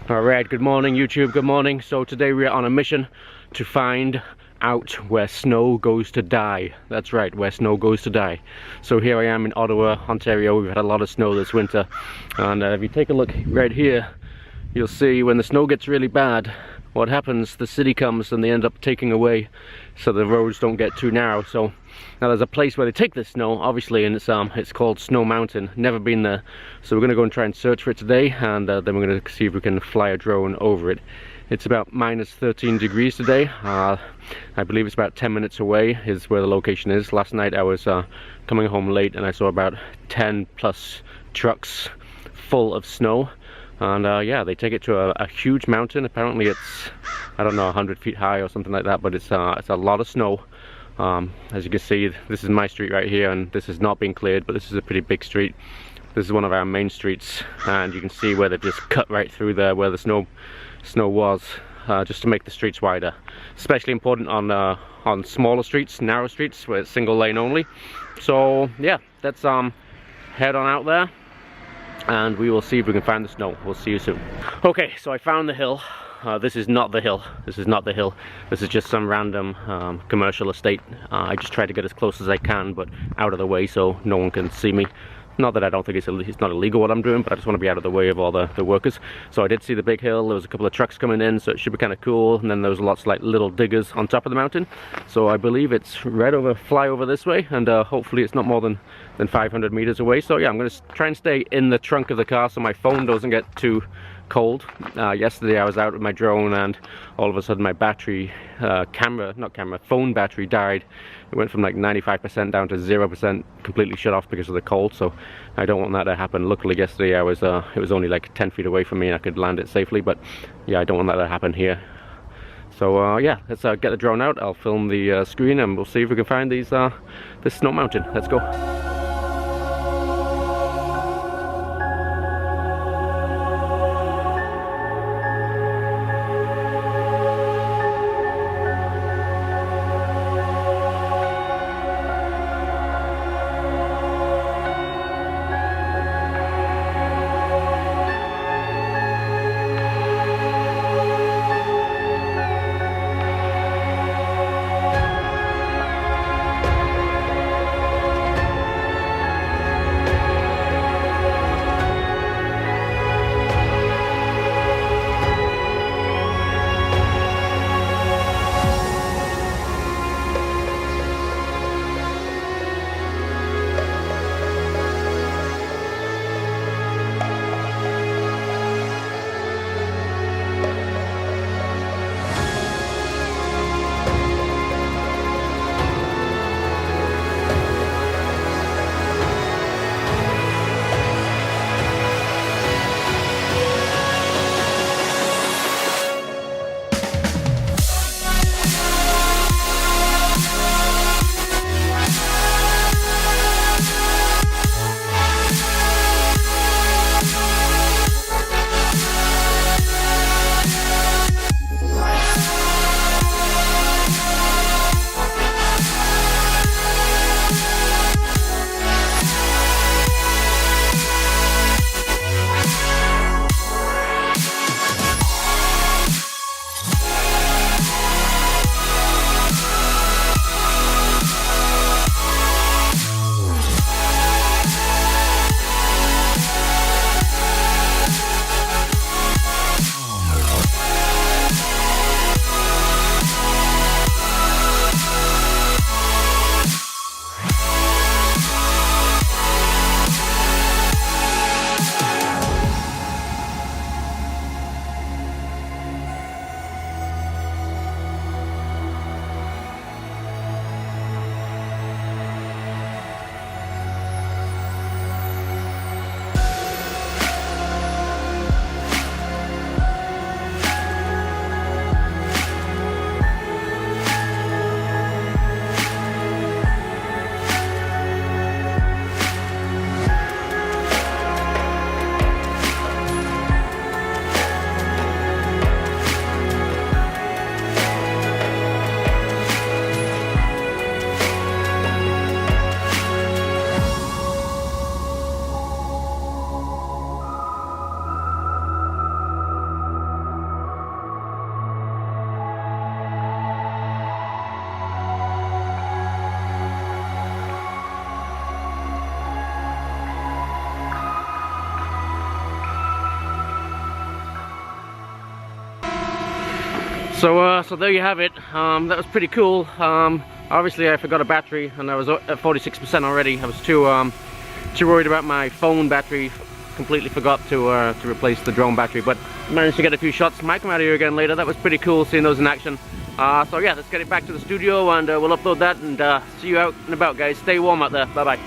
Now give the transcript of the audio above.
Alright, good morning YouTube, good morning. So today we are on a mission to find out where snow goes to die. That's right, where snow goes to die. So here I am in Ottawa, Ontario. We've had a lot of snow this winter, and if you take a look right here, you'll see when the snow gets really bad, what happens, the city comes and they end up taking away so the roads don't get too narrow. So now there's a place where they take this snow, obviously, and it's called Snow Mountain. Never been there, so we're going to go and try and search for it today, and then we're going to see if we can fly a drone over it. It's about minus 13 degrees today. I believe it's about 10 minutes away is where the location is. Last night I was coming home late and I saw about 10 plus trucks full of snow. And yeah, they take it to a huge mountain. Apparently it's, I don't know, 100 feet high or something like that, but it's a lot of snow. As you can see, this is my street right here, and this is not being cleared, but this is a pretty big street. This is one of our main streets, and you can see where they've just cut right through there where the snow was, just to make the streets wider. Especially important on smaller streets, narrow streets, where it's single lane only. So yeah, let's head on out there, and we will see if we can find the snow. We'll see you soon. Okay, so I found the hill. This is not the hill. This is not the hill. This is just some random commercial estate. I just try to get as close as I can, but out of the way so no one can see me. Not that I don't think it's not illegal what I'm doing, but I just want to be out of the way of all the workers. So I did see the big hill. There was a couple of trucks coming in, so it should be kind of cool. And then there was lots of like little diggers on top of the mountain. So I believe it's right over, fly over this way, and hopefully it's not more than 500 meters away. So yeah, I'm going to try and stay in the trunk of the car so my phone doesn't get too cold. Yesterday I was out with my drone, and all of a sudden my battery, phone battery died. It went from like 95% down to 0%, completely shut off because of the cold. So I don't want that to happen. Luckily yesterday I was it was only like 10 feet away from me and I could land it safely, but yeah, I don't want that to happen here. So yeah, let's get the drone out. I'll film the screen and we'll see if we can find this snow mountain. Let's go. So there you have it. That was pretty cool. Obviously I forgot a battery and I was at 46% already. I was too worried about my phone battery. Completely forgot to replace the drone battery, but managed to get a few shots. Might come out here again later. That was pretty cool seeing those in action. So yeah, let's get it back to the studio and we'll upload that and see you out and about, guys. Stay warm out there. Bye bye.